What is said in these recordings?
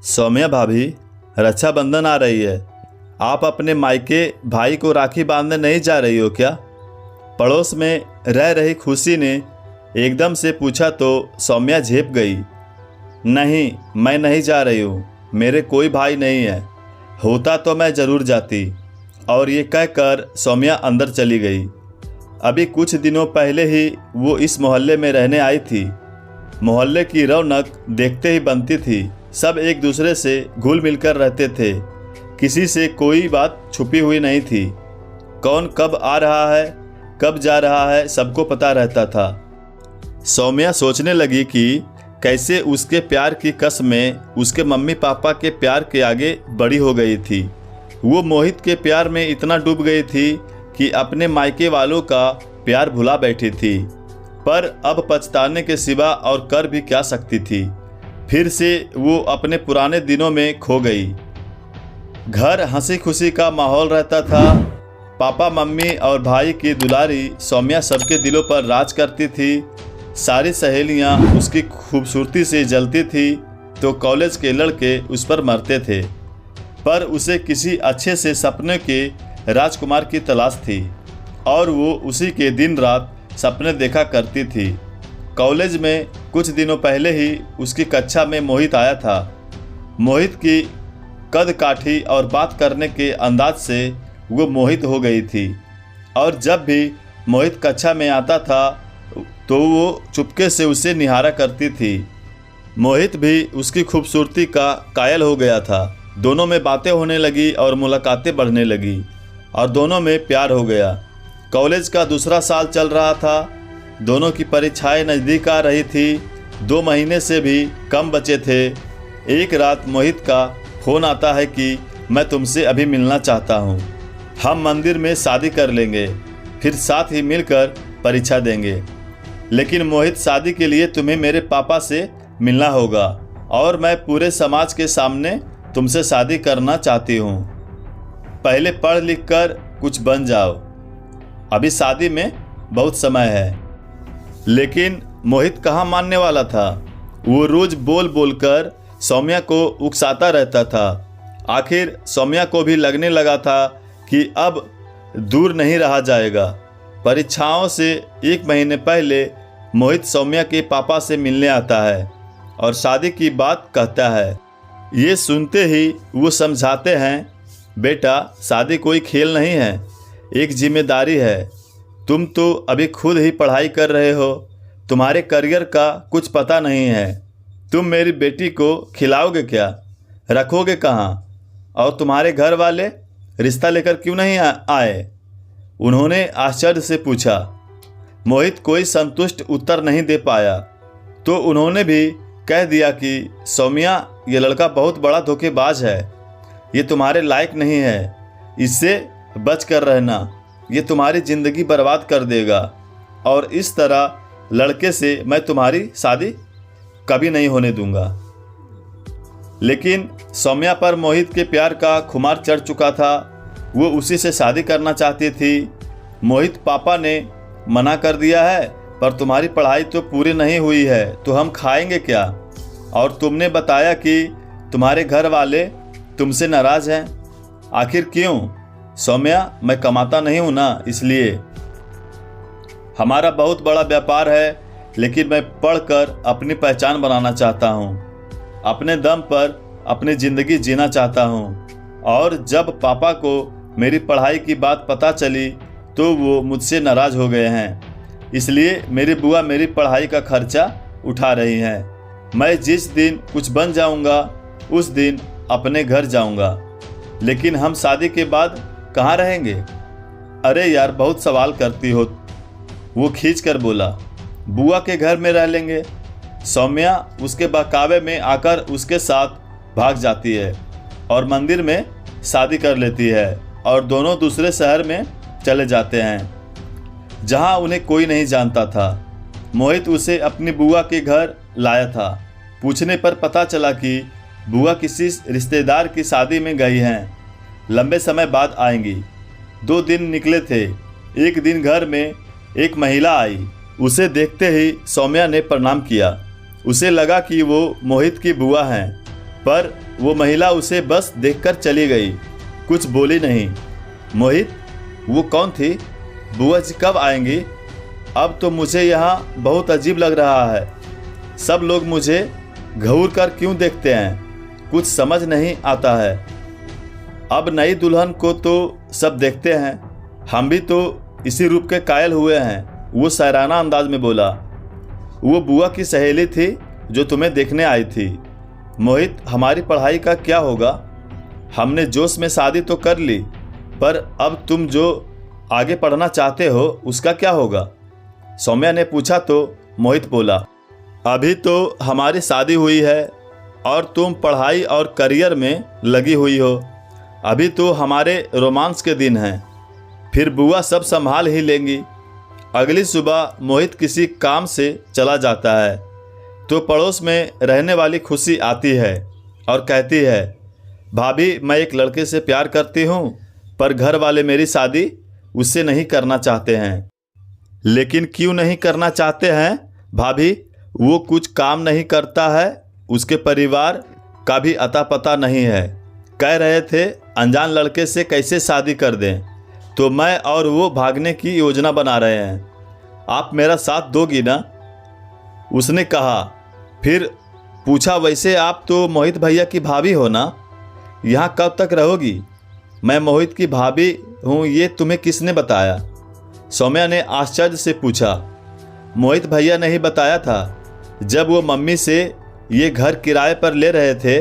सौम्या भाभी, रक्षाबंधन आ रही है। आप अपने मायके भाई को राखी बांधने नहीं जा रही हो क्या? पड़ोस में रह रही खुशी ने एकदम से पूछा तो सौम्या झेप गई। नहीं, मैं नहीं जा रही हूँ। मेरे कोई भाई नहीं है। होता तो मैं ज़रूर जाती। और ये कहकर सौम्या अंदर चली गई। अभी कुछ दिनों पहले ही वो इस मोहल्ले में रहने आई थी। मोहल्ले की रौनक देखते ही बनती थी। सब एक दूसरे से घुल मिलकर रहते थे। किसी से कोई बात छुपी हुई नहीं थी। कौन कब आ रहा है, कब जा रहा है, सबको पता रहता था। सौम्या सोचने लगी कि कैसे उसके प्यार की कसमें उसके मम्मी पापा के प्यार के आगे बड़ी हो गई थी। वो मोहित के प्यार में इतना डूब गई थी कि अपने मायके वालों का प्यार भुला बैठी थी। पर अब पछताने के सिवा और कर भी क्या सकती थी। फिर से वो अपने पुराने दिनों में खो गई। घर हंसी खुशी का माहौल रहता था। पापा मम्मी और भाई की दुलारी सौम्या सबके दिलों पर राज करती थी। सारी सहेलियां उसकी खूबसूरती से जलती थी तो कॉलेज के लड़के उस पर मरते थे। पर उसे किसी अच्छे से सपने के राजकुमार की तलाश थी और वो उसी के दिन रात सपने देखा करती थी। कॉलेज में कुछ दिनों पहले ही उसकी कक्षा में मोहित आया था। मोहित की कद काठी और बात करने के अंदाज से वो मोहित हो गई थी। और जब भी मोहित कक्षा में आता था तो वो चुपके से उसे निहारा करती थी। मोहित भी उसकी खूबसूरती का कायल हो गया था। दोनों में बातें होने लगी और मुलाकातें बढ़ने लगी और दोनों में प्यार हो गया। कॉलेज का दूसरा साल चल रहा था। दोनों की परीक्षाएं नज़दीक आ रही थी। 2 महीने से भी कम बचे थे। एक रात मोहित का फ़ोन आता है कि मैं तुमसे अभी मिलना चाहता हूँ। हम मंदिर में शादी कर लेंगे, फिर साथ ही मिलकर परीक्षा देंगे। लेकिन मोहित, शादी के लिए तुम्हें मेरे पापा से मिलना होगा और मैं पूरे समाज के सामने तुमसे शादी करना चाहती हूँ। पहले पढ़ लिख कर कुछ बन जाओ। अभी शादी में बहुत समय है। लेकिन मोहित कहाँ मानने वाला था। वो रोज बोल बोल कर सौम्या को उकसाता रहता था। आखिर सौम्या को भी लगने लगा था कि अब दूर नहीं रहा जाएगा। परीक्षाओं से 1 महीने पहले मोहित सौम्या के पापा से मिलने आता है और शादी की बात कहता है। ये सुनते ही वो समझाते हैं, बेटा, शादी कोई खेल नहीं है, एक जिम्मेदारी है। तुम तो अभी खुद ही पढ़ाई कर रहे हो। तुम्हारे करियर का कुछ पता नहीं है। तुम मेरी बेटी को खिलाओगे क्या, रखोगे कहाँ? और तुम्हारे घर वाले रिश्ता लेकर क्यों नहीं आए? उन्होंने आश्चर्य से पूछा। मोहित कोई संतुष्ट उत्तर नहीं दे पाया तो उन्होंने भी कह दिया कि सौम्या, ये लड़का बहुत बड़ा धोखेबाज है। ये तुम्हारे लायक नहीं है। इससे बच कर रहना। ये तुम्हारी ज़िंदगी बर्बाद कर देगा और इस तरह लड़के से मैं तुम्हारी शादी कभी नहीं होने दूंगा। लेकिन सौम्या पर मोहित के प्यार का खुमार चढ़ चुका था। वो उसी से शादी करना चाहती थी। मोहित, पापा ने मना कर दिया है, पर तुम्हारी पढ़ाई तो पूरी नहीं हुई है तो हम खाएंगे क्या? और तुमने बताया कि तुम्हारे घर वाले तुमसे नाराज़ हैं। आखिर क्यों? सौम्या, मैं कमाता नहीं हूँ ना, इसलिए। हमारा बहुत बड़ा व्यापार है, लेकिन मैं पढ़कर अपनी पहचान बनाना चाहता हूँ। अपने दम पर अपनी ज़िंदगी जीना चाहता हूँ। और जब पापा को मेरी पढ़ाई की बात पता चली तो वो मुझसे नाराज़ हो गए हैं। इसलिए मेरी बुआ मेरी पढ़ाई का खर्चा उठा रही हैं। मैं जिस दिन कुछ बन जाऊँगा उस दिन अपने घर जाऊँगा। लेकिन हम शादी के बाद कहाँ रहेंगे? अरे यार, बहुत सवाल करती हो, वो खींच कर बोला। बुआ के घर में रह लेंगे। सौम्या उसके बहकावे में आकर उसके साथ भाग जाती है और मंदिर में शादी कर लेती है और दोनों दूसरे शहर में चले जाते हैं जहां उन्हें कोई नहीं जानता था। मोहित उसे अपनी बुआ के घर लाया था। पूछने पर पता चला कि बुआ किसी रिश्तेदार की शादी में गई हैं। लंबे समय बाद आएंगी। 2 दिन निकले थे। एक दिन घर में एक महिला आई। उसे देखते ही सौम्या ने प्रणाम किया। उसे लगा कि वो मोहित की बुआ हैं। पर वो महिला उसे बस देखकर चली गई, कुछ बोली नहीं। मोहित, वो कौन थी? बुआ जी कब आएंगी? अब तो मुझे यहाँ बहुत अजीब लग रहा है। सब लोग मुझे घूर कर क्यों देखते हैं, कुछ समझ नहीं आता है। अब नई दुल्हन को तो सब देखते हैं, हम भी तो इसी रूप के कायल हुए हैं। वो शायराना अंदाज में बोला। वो बुआ की सहेली थी जो तुम्हें देखने आई थी। मोहित, हमारी पढ़ाई का क्या होगा? हमने जोश में शादी तो कर ली, पर अब तुम जो आगे पढ़ना चाहते हो उसका क्या होगा? सौम्या ने पूछा तो मोहित बोला, अभी तो हमारी शादी हुई है और तुम पढ़ाई और करियर में लगी हुई हो। अभी तो हमारे रोमांस के दिन हैं, फिर बुआ सब संभाल ही लेंगी। अगली सुबह मोहित किसी काम से चला जाता है तो पड़ोस में रहने वाली खुशी आती है और कहती है, भाभी, मैं एक लड़के से प्यार करती हूँ, पर घर वाले मेरी शादी उससे नहीं करना चाहते हैं। लेकिन क्यों नहीं करना चाहते हैं भाभी? वो कुछ काम नहीं करता है, उसके परिवार का भी अता पता नहीं है। कह रहे थे अनजान लड़के से कैसे शादी कर दें, तो मैं और वो भागने की योजना बना रहे हैं। आप मेरा साथ दोगी ना? उसने कहा। फिर पूछा, वैसे आप तो मोहित भैया की भाभी हो ना? यहाँ कब तक रहोगी? मैं मोहित की भाभी हूँ, ये तुम्हें किसने बताया? सौम्या ने आश्चर्य से पूछा। मोहित भैया ने ही बताया था, जब वो मम्मी से ये घर किराए पर ले रहे थे।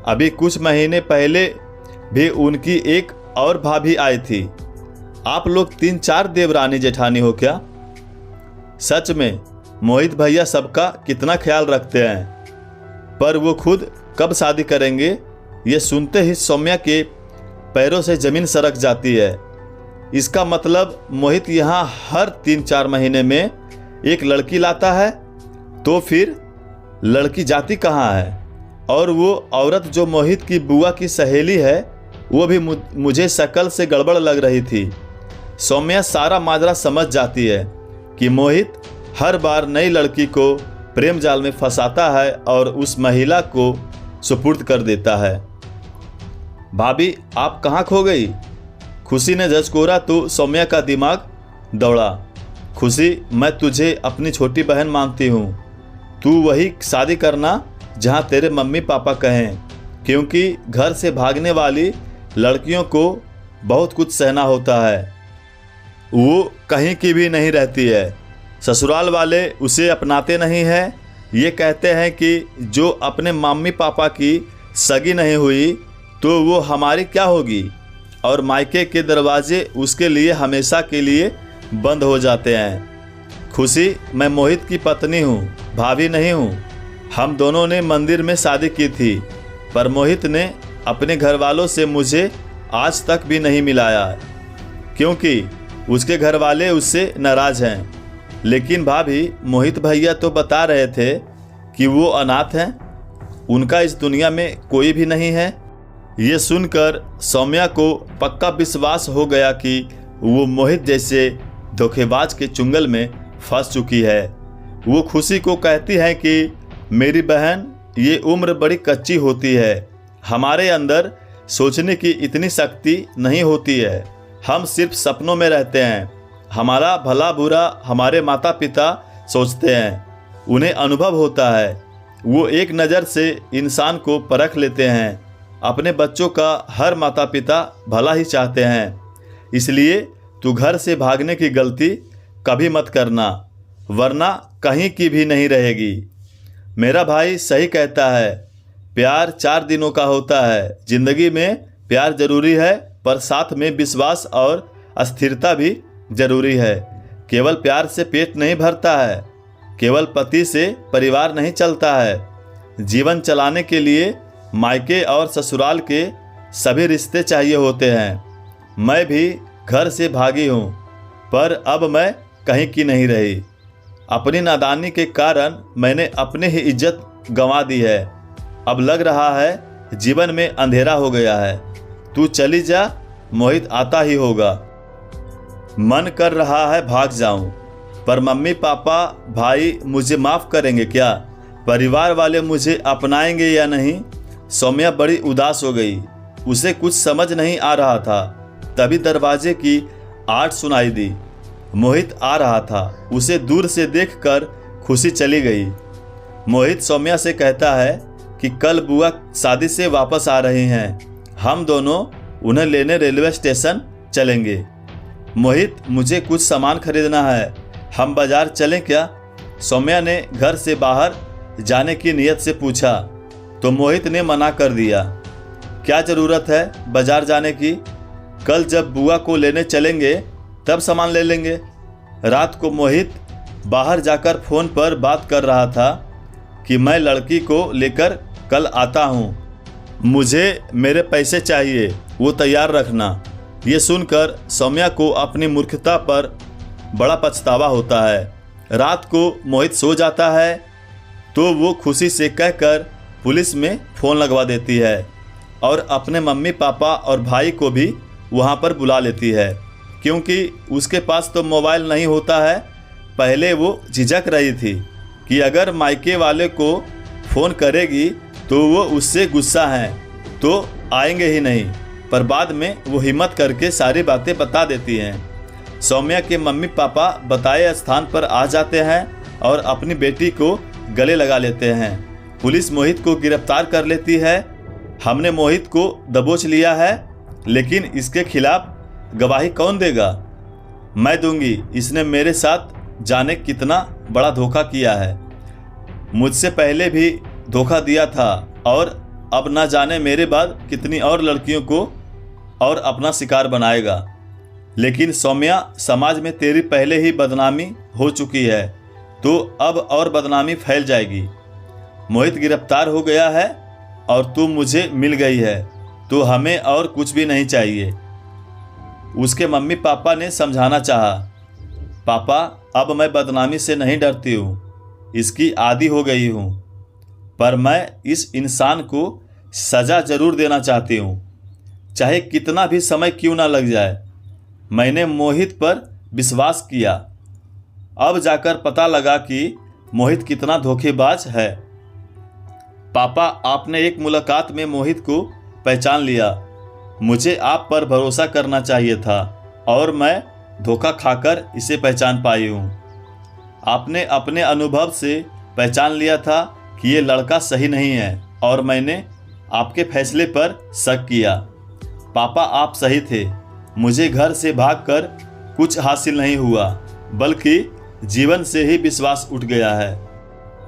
अभी कुछ महीने पहले भी उनकी एक और भाभी आई थी। आप लोग 3-4 देवरानी जेठानी हो क्या? सच में मोहित भैया सबका कितना ख्याल रखते हैं, पर वो खुद कब शादी करेंगे, ये सुनते ही सौम्या के पैरों से जमीन सरक जाती है। इसका मतलब मोहित यहाँ हर 3-4 महीने में एक लड़की लाता है, तो फिर लड़की जाती कहाँ है? और वो औरत जो मोहित की बुआ की सहेली है, वो भी मुझे शक्ल से गड़बड़ लग रही थी। सौम्या सारा माजरा समझ जाती है कि मोहित हर बार नई लड़की को प्रेम जाल में फंसाता है और उस महिला को सुपुर्द कर देता है। भाभी, आप कहाँ खो गई? खुशी ने झचकोरा तो सौम्या का दिमाग दौड़ा। खुशी, मैं तुझे अपनी छोटी बहन मानती हूँ। तू वही शादी करना जहाँ तेरे मम्मी पापा कहें, क्योंकि घर से भागने वाली लड़कियों को बहुत कुछ सहना होता है। वो कहीं की भी नहीं रहती है। ससुराल वाले उसे अपनाते नहीं हैं। ये कहते हैं कि जो अपने मम्मी पापा की सगी नहीं हुई तो वो हमारी क्या होगी, और मायके के दरवाजे उसके लिए हमेशा के लिए बंद हो जाते हैं। खुशी, मैं मोहित की पत्नी हूँ, भाभी नहीं हूँ। हम दोनों ने मंदिर में शादी की थी, पर मोहित ने अपने घर वालों से मुझे आज तक भी नहीं मिलाया, क्योंकि उसके घर वाले उससे नाराज हैं। लेकिन भाभी, मोहित भैया तो बता रहे थे कि वो अनाथ हैं, उनका इस दुनिया में कोई भी नहीं है। ये सुनकर सौम्या को पक्का विश्वास हो गया कि वो मोहित जैसे धोखेबाज के चुंगल में फंस चुकी है। वो खुशी को कहती है कि मेरी बहन, ये उम्र बड़ी कच्ची होती है, हमारे अंदर सोचने की इतनी शक्ति नहीं होती है। हम सिर्फ सपनों में रहते हैं। हमारा भला बुरा हमारे माता पिता सोचते हैं, उन्हें अनुभव होता है। वो एक नज़र से इंसान को परख लेते हैं। अपने बच्चों का हर माता पिता भला ही चाहते हैं। इसलिए तू घर से भागने की गलती कभी मत करना, वरना कहीं की भी नहीं रहेगी। मेरा भाई सही कहता है, प्यार 4 दिनों का होता है। जिंदगी में प्यार जरूरी है, पर साथ में विश्वास और अस्थिरता भी जरूरी है। केवल प्यार से पेट नहीं भरता है, केवल पति से परिवार नहीं चलता है। जीवन चलाने के लिए मायके और ससुराल के सभी रिश्ते चाहिए होते हैं। मैं भी घर से भागी हूँ, पर अब मैं कहीं की नहीं रही। अपनी नादानी के कारण मैंने अपनी ही इज्जत गंवा दी है। अब लग रहा है जीवन में अंधेरा हो गया है। तू चली जा, मोहित आता ही होगा। मन कर रहा है भाग जाऊं, पर मम्मी पापा भाई मुझे माफ़ करेंगे क्या? परिवार वाले मुझे अपनाएंगे या नहीं? सौम्या बड़ी उदास हो गई। उसे कुछ समझ नहीं आ रहा था। तभी दरवाजे की आवाज़ सुनाई दी। मोहित आ रहा था। उसे दूर से देखकर खुशी चली गई। मोहित सौम्या से कहता है कि कल बुआ शादी से वापस आ रही हैं। हम दोनों उन्हें लेने रेलवे स्टेशन चलेंगे। मोहित, मुझे कुछ सामान खरीदना है, हम बाजार चलें क्या? सौम्या ने घर से बाहर जाने की नीयत से पूछा तो मोहित ने मना कर दिया। क्या ज़रूरत है बाजार जाने की? कल जब बुआ को लेने चलेंगे तब सामान ले लेंगे। रात को मोहित बाहर जाकर फ़ोन पर बात कर रहा था कि मैं लड़की को लेकर कल आता हूँ, मुझे मेरे पैसे चाहिए, वो तैयार रखना। ये सुनकर सौम्या को अपनी मूर्खता पर बड़ा पछतावा होता है। रात को मोहित सो जाता है तो वो खुशी से कहकर पुलिस में फ़ोन लगवा देती है और अपने मम्मी पापा और भाई को भी वहाँ पर बुला लेती है, क्योंकि उसके पास तो मोबाइल नहीं होता है। पहले वो झिझक रही थी कि अगर मायके वाले को फ़ोन करेगी तो वो उससे गुस्सा हैं तो आएंगे ही नहीं, पर बाद में वो हिम्मत करके सारी बातें बता देती हैं। सौम्या के मम्मी पापा बताए स्थान पर आ जाते हैं और अपनी बेटी को गले लगा लेते हैं। पुलिस मोहित को गिरफ्तार कर लेती है। हमने मोहित को दबोच लिया है, लेकिन इसके खिलाफ गवाही कौन देगा? मैं दूंगी। इसने मेरे साथ जाने कितना बड़ा धोखा किया है। मुझसे पहले भी धोखा दिया था और अब ना जाने मेरे बाद कितनी और लड़कियों को और अपना शिकार बनाएगा। लेकिन सौम्या, समाज में तेरी पहले ही बदनामी हो चुकी है, तो अब और बदनामी फैल जाएगी। मोहित गिरफ्तार हो गया है और तू मुझे मिल गई है, तो हमें और कुछ भी नहीं चाहिए। उसके मम्मी पापा ने समझाना चाहा, पापा अब मैं बदनामी से नहीं डरती हूँ, इसकी आदी हो गई हूँ, पर मैं इस इंसान को सज़ा ज़रूर देना चाहती हूँ, चाहे कितना भी समय क्यों ना लग जाए। मैंने मोहित पर विश्वास किया, अब जाकर पता लगा कि मोहित कितना धोखेबाज है। पापा, आपने एक मुलाकात में मोहित को पहचान लिया। मुझे आप पर भरोसा करना चाहिए था और मैं धोखा खाकर इसे पहचान पाई हूँ। आपने अपने अनुभव से पहचान लिया था कि ये लड़का सही नहीं है और मैंने आपके फैसले पर शक किया। पापा, आप सही थे। मुझे घर से भागकर कुछ हासिल नहीं हुआ, बल्कि जीवन से ही विश्वास उठ गया है।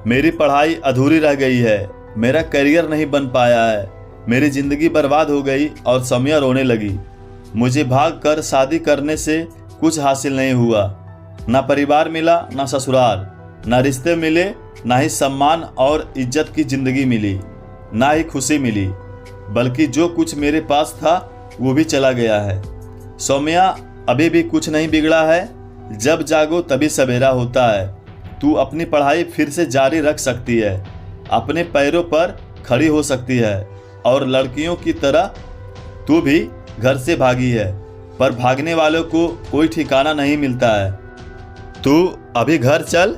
मेरी पढ़ाई अधूरी रह गई है, मेरा करियर नहीं बन पाया है, मेरी ज़िंदगी बर्बाद हो गई। और सौम्या रोने लगी। मुझे भागकर शादी करने से कुछ हासिल नहीं हुआ, ना परिवार मिला, ना ससुराल, ना रिश्ते मिले, ना ही सम्मान और इज्जत की ज़िंदगी मिली, ना ही खुशी मिली, बल्कि जो कुछ मेरे पास था वो भी चला गया है। सौम्या, अभी भी कुछ नहीं बिगड़ा है। जब जागो तभी सवेरा होता है। तू अपनी पढ़ाई फिर से जारी रख सकती है, अपने पैरों पर खड़ी हो सकती है और लड़कियों की तरह तू भी घर से भागी है, पर भागने वालों को कोई ठिकाना नहीं मिलता है। तू अभी घर चल।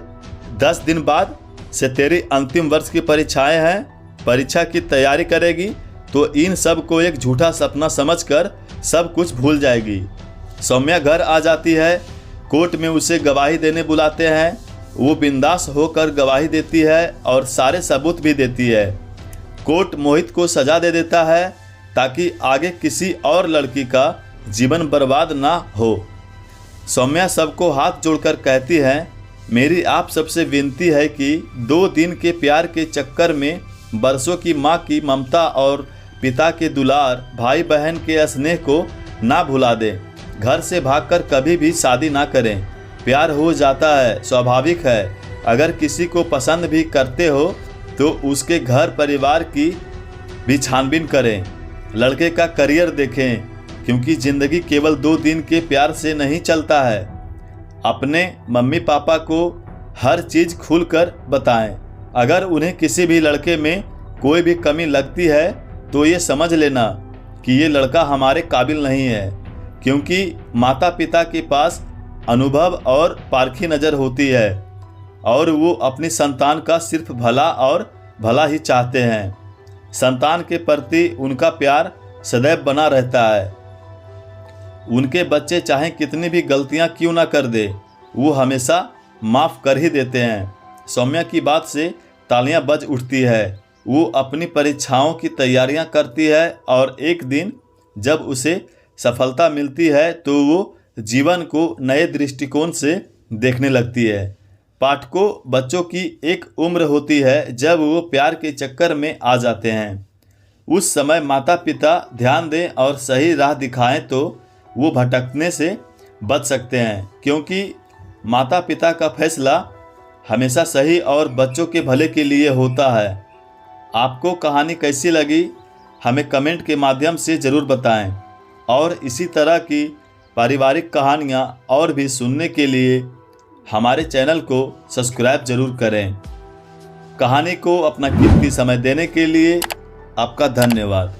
10 दिन बाद से तेरी अंतिम वर्ष की परीक्षाएं हैं। परीक्षा की तैयारी करेगी तो इन सब को एक झूठा सपना समझकर सब कुछ भूल जाएगी। सौम्या घर आ जाती है। कोर्ट में उसे गवाही देने बुलाते हैं। वो बिंदास होकर गवाही देती है और सारे सबूत भी देती है। कोर्ट मोहित को सज़ा दे देता है ताकि आगे किसी और लड़की का जीवन बर्बाद ना हो। सौम्या सबको हाथ जोड़कर कहती है, मेरी आप सबसे विनती है कि 2 दिन के प्यार के चक्कर में बरसों की माँ की ममता और पिता के दुलार, भाई बहन के स्नेह को ना भुला दें। घर से भागकर कभी भी शादी ना करें। प्यार हो जाता है, स्वाभाविक है। अगर किसी को पसंद भी करते हो तो उसके घर परिवार की भी छानबीन करें। लड़के का करियर देखें, क्योंकि ज़िंदगी केवल 2 दिन के प्यार से नहीं चलता है। अपने मम्मी पापा को हर चीज़ खुलकर बताएं। अगर उन्हें किसी भी लड़के में कोई भी कमी लगती है तो ये समझ लेना कि ये लड़का हमारे काबिल नहीं है, क्योंकि माता पिता के पास अनुभव और पारखी नज़र होती है और वो अपनी संतान का सिर्फ भला और भला ही चाहते हैं। संतान के प्रति उनका प्यार सदैव बना रहता है। उनके बच्चे चाहे कितनी भी गलतियां क्यों ना कर दे, वो हमेशा माफ़ कर ही देते हैं। सौम्या की बात से तालियां बज उठती है। वो अपनी परीक्षाओं की तैयारियां करती है और एक दिन जब उसे सफलता मिलती है तो वो जीवन को नए दृष्टिकोण से देखने लगती है। पाठकों, बच्चों की एक उम्र होती है जब वो प्यार के चक्कर में आ जाते हैं। उस समय माता पिता ध्यान दें और सही राह दिखाएं तो वो भटकने से बच सकते हैं, क्योंकि माता पिता का फैसला हमेशा सही और बच्चों के भले के लिए होता है। आपको कहानी कैसी लगी हमें कमेंट के माध्यम से ज़रूर बताएं और इसी तरह की पारिवारिक कहानियाँ और भी सुनने के लिए हमारे चैनल को सब्सक्राइब ज़रूर करें। कहानी को अपना कीमती समय देने के लिए आपका धन्यवाद।